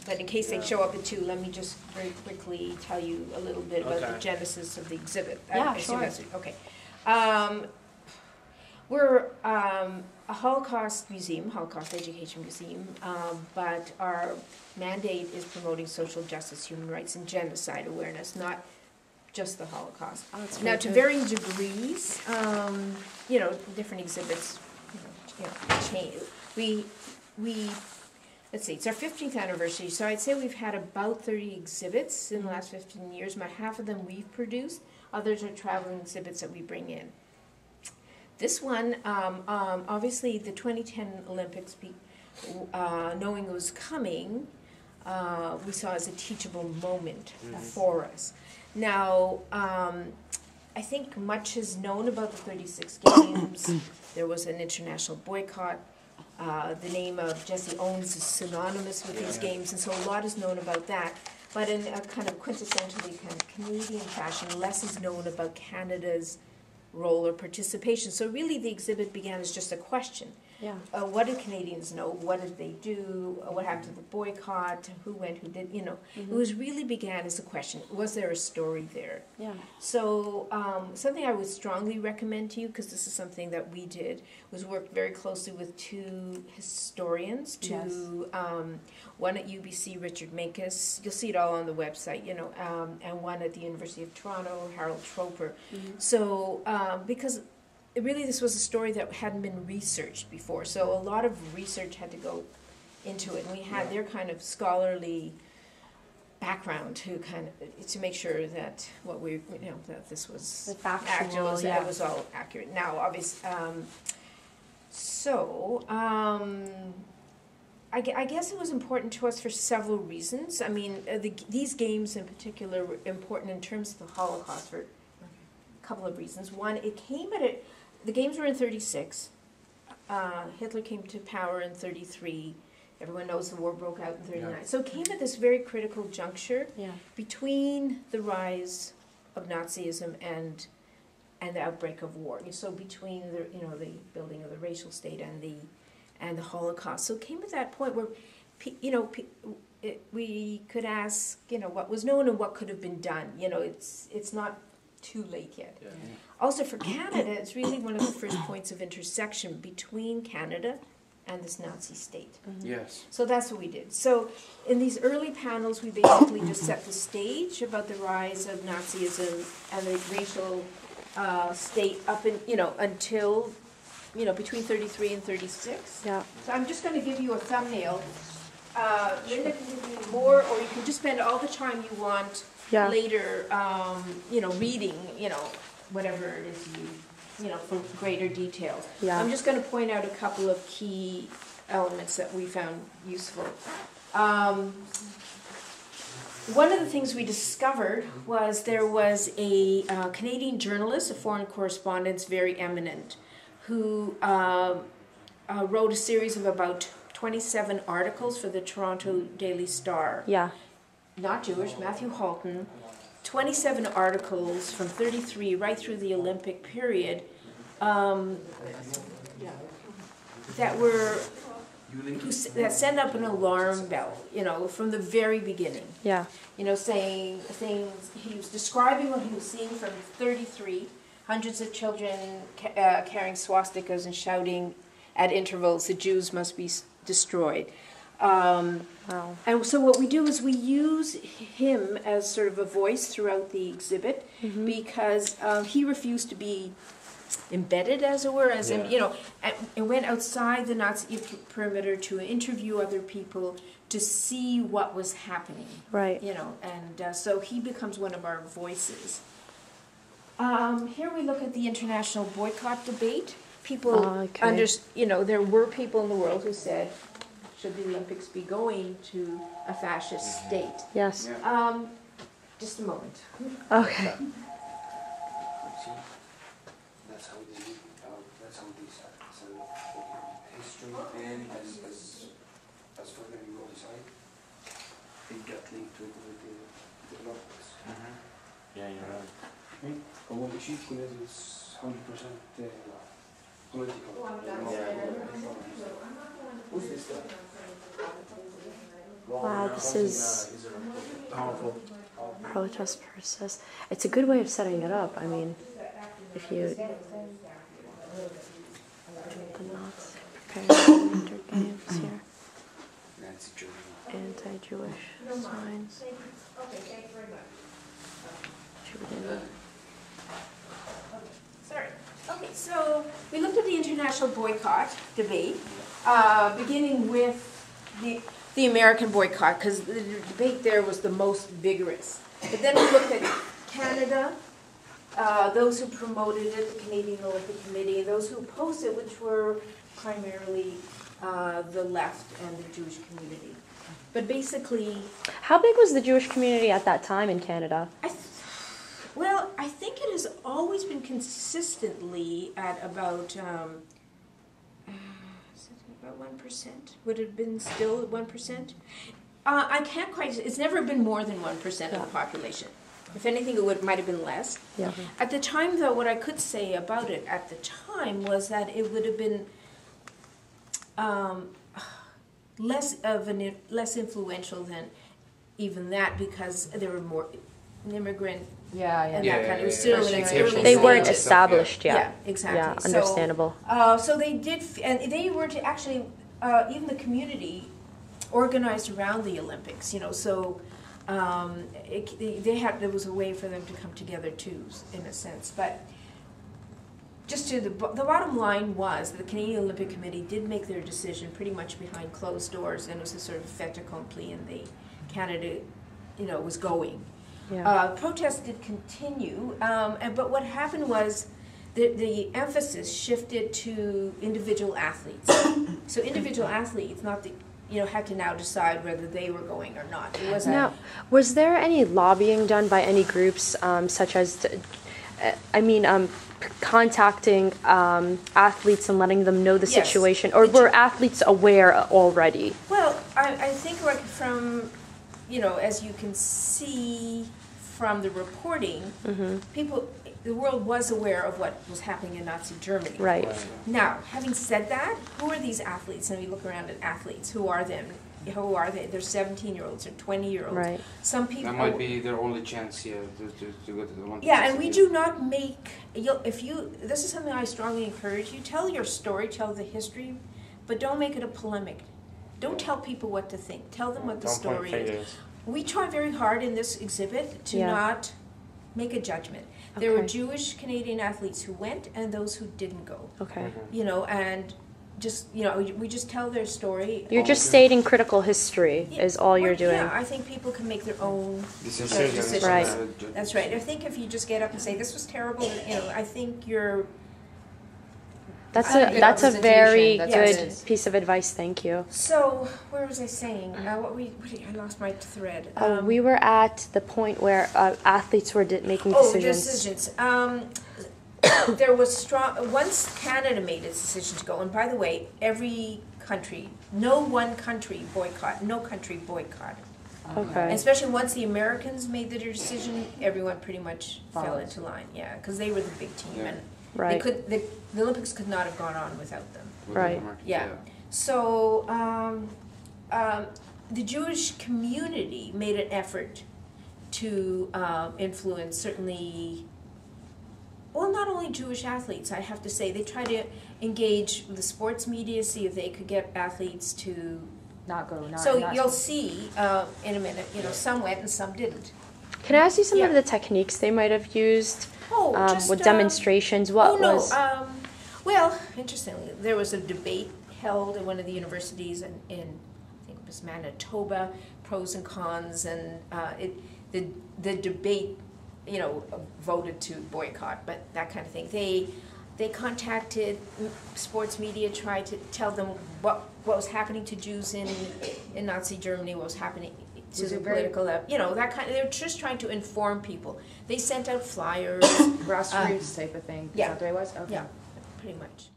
but in case they show up at 2, let me just very quickly tell you a little bit about the genesis of the exhibit. Yeah, sure. Okay. We're a Holocaust museum, Holocaust education museum, but our mandate is promoting social justice, human rights, and genocide awareness, not just the Holocaust. Oh, now, to varying degrees, you know, different exhibits, change. We let's see, it's our 15th anniversary, so I'd say we've had about 30 exhibits in the last 15 years. About half of them we've produced. Others are traveling exhibits that we bring in. This one, obviously, the 2010 Olympics, knowing it was coming, we saw as a teachable moment for us. Now, I think much is known about the 36 games. There was an international boycott. The name of Jesse Owens is synonymous with these games, and so a lot is known about that. But in a kind of quintessentially kind of Canadian fashion, less is known about Canada's role or participation. So really the exhibit began as just a question. Yeah. What did Canadians know? What did they do? What happened to the boycott? Who went, who did, you know. It was really began as a question. Was there a story there? Yeah. So something I would strongly recommend to you, because this is something that we did, was work very closely with 2 historians, one at UBC, Richard Mankus, you'll see it all on the website, you know, and one at the University of Toronto, Harold Troper. So, because really this was a story that hadn't been researched before, so a lot of research had to go into it, and we had their kind of scholarly background to make sure that what we, you know, that this was factual, it was all accurate. Now, obviously, I guess it was important to us for several reasons. I mean, these games in particular were important in terms of the Holocaust for a couple of reasons. One, it came at the games were in 36. Hitler came to power in 33. Everyone knows the war broke out in 39. Yeah. So it came at this very critical juncture between the rise of Nazism and the outbreak of war. So between the building of the racial state and the Holocaust. So it came at that point where, we could ask, what was known and what could have been done. It's not too late yet. Yeah. Also for Canada, it's really one of the first points of intersection between Canada and this Nazi state. Yes. So that's what we did. So in these early panels, we basically just set the stage about the rise of Nazism and the racial state up in, until, between 33 and 36. Yeah. So I'm just going to give you a thumbnail. Linda can give you more, or you can just spend all the time you want later, reading, whatever it is for greater details. Yeah. I'm just going to point out a couple of key elements that we found useful. One of the things we discovered was there was a Canadian journalist, a foreign correspondent, very eminent, who wrote a series of about 27 articles for the Toronto Daily Star. Yeah. Not Jewish, Matthew Halton. 27 articles from 33 right through the Olympic period that send up an alarm bell, from the very beginning. Yeah. Saying things, he was describing what he was seeing from 33, hundreds of children carrying swastikas and shouting at intervals, the Jews must be destroyed. Wow. And so what we do is we use him as sort of a voice throughout the exhibit because he refused to be embedded, as it were, and went outside the Nazi perimeter to interview other people to see what was happening. Right. And so he becomes one of our voices. Here we look at the international boycott debate. People, there were people in the world who said, should the Olympics be going to a fascist state? Yes. Just a moment. Okay. That's how these history and as further you go inside, it got linked to the Olympics. Yeah, you're right. Como Chico is 100% political. Oh, I'm not Who's this guy? Wow, this is powerful. Protest persist. It's a good way of setting it up. I mean, if you the Nazis preparing winter games here. Nazi Germany. Anti-Jewish signs. Sorry. Okay, so we looked at the international boycott debate, beginning with the American boycott, because the debate there was the most vigorous. But then we looked at Canada, those who promoted it, the Canadian Olympic Committee, and those who opposed it, which were primarily the left and the Jewish community. But basically, How big was the Jewish community at that time in Canada? well, I think it has always been consistently at about 1%. Would it have been still at 1%? I can't quite. It's never been more than 1% of the population. If anything, it might have been less. Yeah. At the time, though, what I could say about it at the time was that it would have been less influential than even that, because there were more immigrant and that kind of. It was still in its early They weren't stages. established yet. Yeah, exactly. Yeah, So, understandable. so they did, and they were to actually, even the community organized around the Olympics, you know, so there was a way for them to come together too, in a sense. But just to the bottom line was that the Canadian Olympic Committee did make their decision pretty much behind closed doors, and it was a sort of fait accompli, and Canada, you know, was going. Yeah. Protests did continue, but what happened was the emphasis shifted to individual athletes. So individual athletes, not the, you know, had to now decide whether they were going or not. It wasn't. Now, was there any lobbying done by any groups, such as, contacting athletes and letting them know the Yes. situation, or were athletes aware already? Well, I think like from, you know, as you can see from the reporting, the world was aware of what was happening in Nazi Germany. Right. Now, having said that, who are these athletes? And we look around at athletes. Who are them? Who are they? They're 17-year-olds or 20-year-olds. Right. Some people. That might be their only chance here to go to the Olympics. Yeah, and we do not make. This is something I strongly encourage you. Tell your story. Tell the history, but don't make it a polemic. Don't tell people what to think. Tell them what the story is. We try very hard in this exhibit to not make a judgment. There were Jewish Canadian athletes who went and those who didn't go. Okay. You know, and just, you know, we just tell their story. You're just stating critical history is all you're doing. Yeah, I think people can make their own decisions. Right. That's right. I think if you just get up and say, this was terrible, you know, I think you're... That's a very That's good it. piece of advice. Thank you. So, where was I saying? I lost my thread. We were at the point where athletes were making decisions. There was strong. Once Canada made its decision to go, and by the way, every country, no country boycotted. Okay. And especially once the Americans made their decision, everyone pretty much fell Followed. into line. Yeah, because they were the big team, Yeah. and Right. the Olympics could not have gone on without them. Right. Yeah. So the Jewish community made an effort to influence certainly, well, not only Jewish athletes, I have to say. They tried to engage the sports media, see if they could get athletes to... Not go. Not, So not you'll see in a minute, you know, some went and some didn't. Can I ask you some Yeah. of the techniques they might have used Just, with demonstrations? What was? Well, interestingly, there was a debate held at one of the universities in I think it was Manitoba, pros and cons, and the debate, you know, voted to boycott, but that kind of thing. They contacted sports media, tried to tell them what was happening to Jews in Nazi Germany, what was happening to Was the it very- political, you know, that kind of. They were just trying to inform people. They sent out flyers. grassroots type of thing. Is yeah. that the way it was? Okay. Yeah, pretty much.